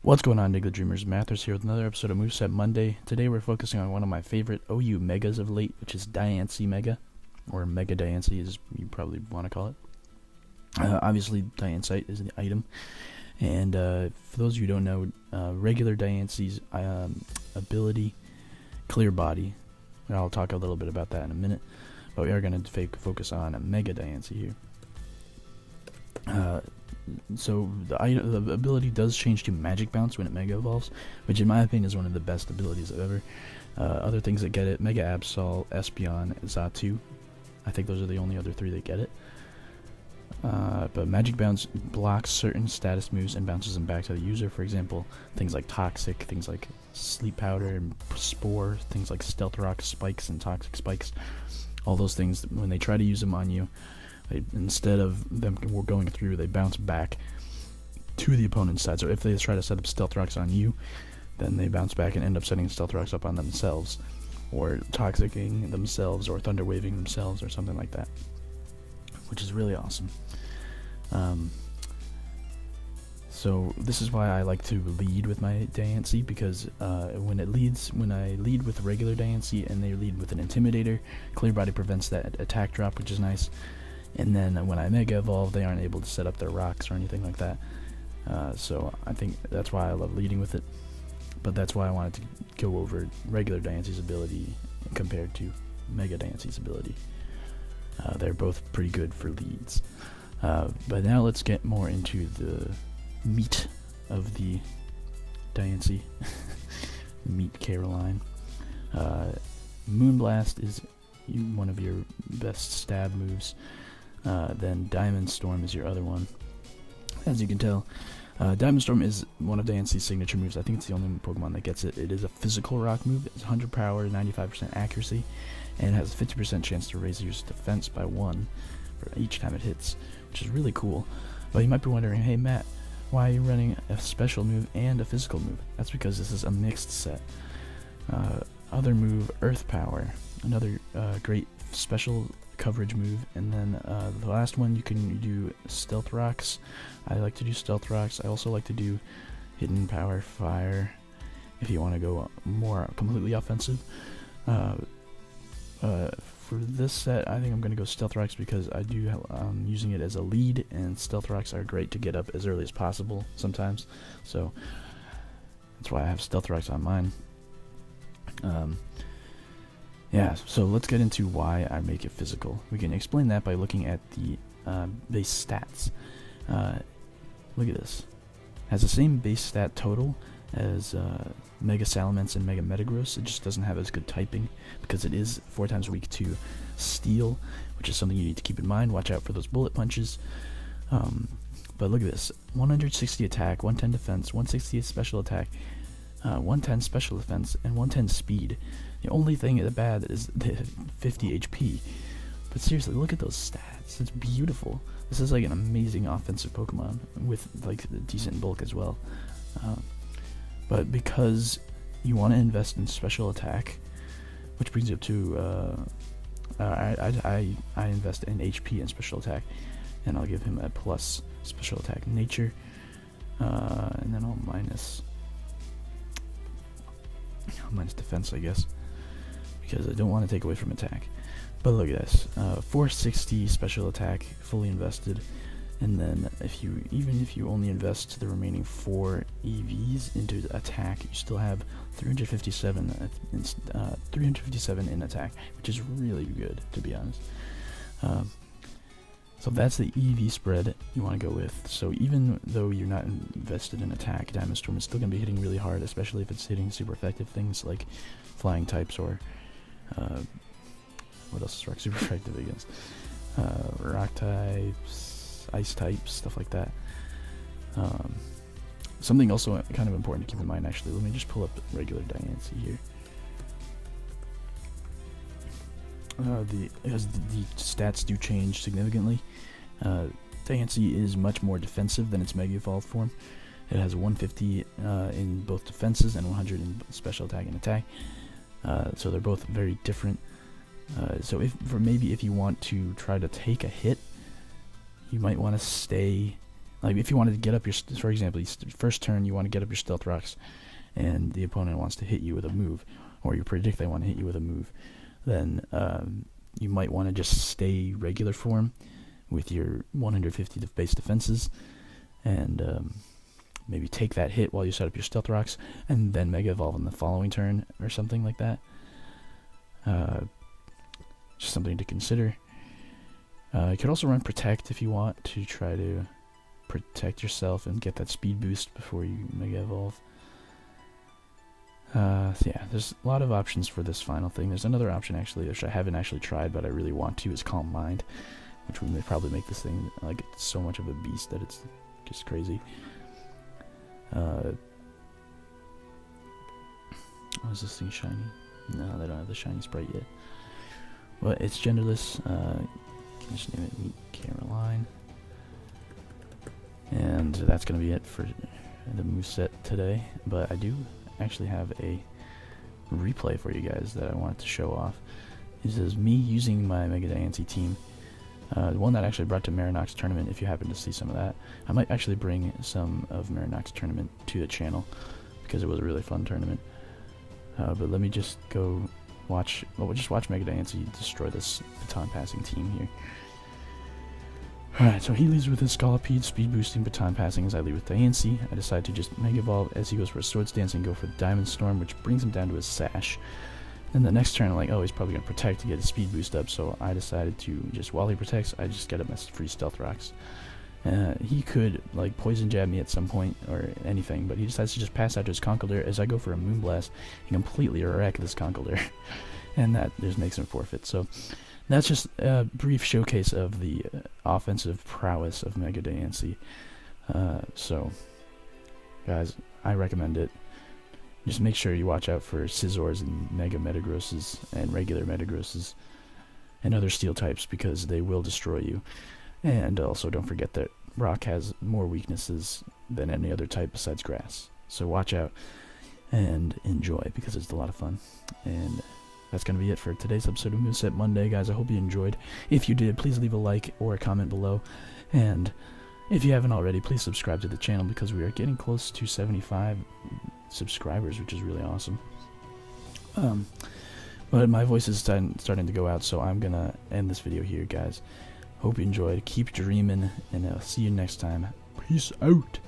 What's going on, Diggletdreamers? Mathers here with another episode of Moveset Monday. Today we're focusing on one of my favorite OU megas of late, which is Diancie Mega, or Mega Diancie as you probably want to call it. Obviously, Diancite is the item, and for those of you who don't know, regular Diancie's ability, Clear Body, and I'll talk a little bit about that in a minute, but we are going to focus on a Mega Diancie here. So the ability does change to Magic Bounce when it Mega Evolves, which in my opinion is one of the best abilities ever. Other things that get it: Mega Absol, Espeon, Xatu. I think those are the only other three that get it. But Magic Bounce blocks certain status moves and bounces them back to the user. For example, things like Toxic, things like Sleep Powder and Spore, things like Stealth Rock Spikes and Toxic Spikes. All those things, when they try to use them on you, instead of them going through, they bounce back to the opponent's side. So if they try to set up Stealth Rocks on you, then they bounce back and end up setting Stealth Rocks up on themselves, or Toxicing themselves, or Thunder Waving themselves, or something like that, which is really awesome. So this is why I like to lead with my Diancie, because when I lead with regular Diancie and they lead with an Intimidator, Clear Body prevents that attack drop, which is nice. And then when I Mega Evolve, they aren't able to set up their rocks or anything like that. So I think that's why I love leading with it. But that's why I wanted to go over regular Diancie's ability compared to Mega Diancie's ability. They're both pretty good for leads. But now let's get more into the meat of the Diancie. Meat Caroline. Moonblast is one of your best stab moves. Then Diamond Storm is your other one. As you can tell, Diamond Storm is one of Diancie's signature moves. I think it's the only Pokemon that gets it. It is a physical rock move. It's 100 power, 95% accuracy, and it has a 50% chance to raise your defense by 1 for each time it hits, which is really cool. But you might be wondering, hey Matt, why are you running a special move and a physical move? That's because this is a mixed set. Other move, Earth Power, another great special coverage move, and then the last one you can do Stealth Rocks. I like to do Stealth Rocks. I also like to do Hidden Power Fire if you want to go more completely offensive. For this set, I think I'm going to go Stealth Rocks because I do using it as a lead, and Stealth Rocks are great to get up as early as possible sometimes, so that's why I have Stealth Rocks on mine. Yeah, so let's get into why I make it physical. We can explain that by looking at the base stats. Look at this. Has the same base stat total as Mega Salamence and Mega Metagross. It just doesn't have as good typing because it is 4 times weak to Steel, which is something you need to keep in mind. Watch out for those bullet punches. But look at this. 160 attack, 110 defense, 160 special attack, 110 special defense, and 110 speed. The only thing that's bad is the 50 HP. But seriously, look at those stats. It's beautiful. This is like an amazing offensive Pokemon with like decent bulk as well. But because you want to invest in special attack, which brings you up to I invest in HP and special attack, and I'll give him a plus special attack nature, and then I'll minus defense, I guess, because I don't want to take away from attack. But look at this, 460 special attack, fully invested, and then even if you only invest the remaining 4 EVs into attack, you still have 357 in attack, which is really good, to be honest. So that's the EV spread you want to go with. So even though you're not invested in attack, Diamond Storm is still going to be hitting really hard, especially if it's hitting super effective things like flying types or what else is rock super effective against? Rock types, ice types, stuff like that. Something also kind of important to keep in mind, actually. Let me just pull up regular Diancie here. As the stats do change significantly. Diancie is much more defensive than its Mega Evolved form. It has 150 in both defenses and 100 in special attack and attack. So they're both very different. So if you want to try to take a hit, you might want to stay Like if you wanted to get up your, for example, first turn you want to get up your stealth rocks, and the opponent wants to hit you with a move, or you predict they want to hit you with a move, then you might want to just stay regular form with your 150 base defenses, and maybe take that hit while you set up your stealth rocks, and then Mega Evolve in the following turn, or something like that. Just something to consider. You could also run Protect if you want to try to protect yourself and get that speed boost before you Mega Evolve. So yeah, there's a lot of options for this final thing. There's another option actually, which I haven't actually tried, but I really want to, is Calm Mind, which would probably make this thing like so much of a beast that it's just crazy. Oh, is this thing shiny? No, they don't have the shiny sprite yet. But it's genderless. Can just name it Meet Caroline. And that's going to be it for the moveset today. But I do actually have a replay for you guys that I wanted to show off. This is me using my Mega Diancie team. The one that I actually brought to Marinox tournament, if you happen to see some of that. I might actually bring some of Marinox tournament to the channel, because it was a really fun tournament. But let me just go watch, well, we'll just watch Mega Diancie destroy this baton passing team here. Alright, so he leads with his Scolipede, speed boosting, baton passing as I lead with Diancie. I decide to just Mega Evolve as he goes for a Swords Dance and go for the Diamond Storm, which brings him down to his Sash. Then the next turn I'm like, oh, he's probably going to Protect to get his speed boost up, so I decided to just, while he protects, I just get up my free Stealth Rocks. He could like Poison Jab me at some point or anything, but he decides to just pass out to his Conkeldurr as I go for a Moonblast and completely wreck this Conkeldurr. And that just makes him forfeit. So that's just a brief showcase of the offensive prowess of Mega Diancie. So guys, I recommend it. Just make sure you watch out for Scizors and Mega Metagrosses and regular Metagrosses and other steel types, because they will destroy you. And also don't forget that Rock has more weaknesses than any other type besides Grass. So watch out and enjoy, because it's a lot of fun. And that's going to be it for today's episode of Moveset Monday, guys. I hope you enjoyed. If you did, please leave a like or a comment below. And if you haven't already, please subscribe to the channel, because we are getting close to 75 subscribers, which is really awesome. But my voice is starting to go out, so I'm going to end this video here, guys. Hope you enjoyed. Keep dreaming, and I'll see you next time. Peace out.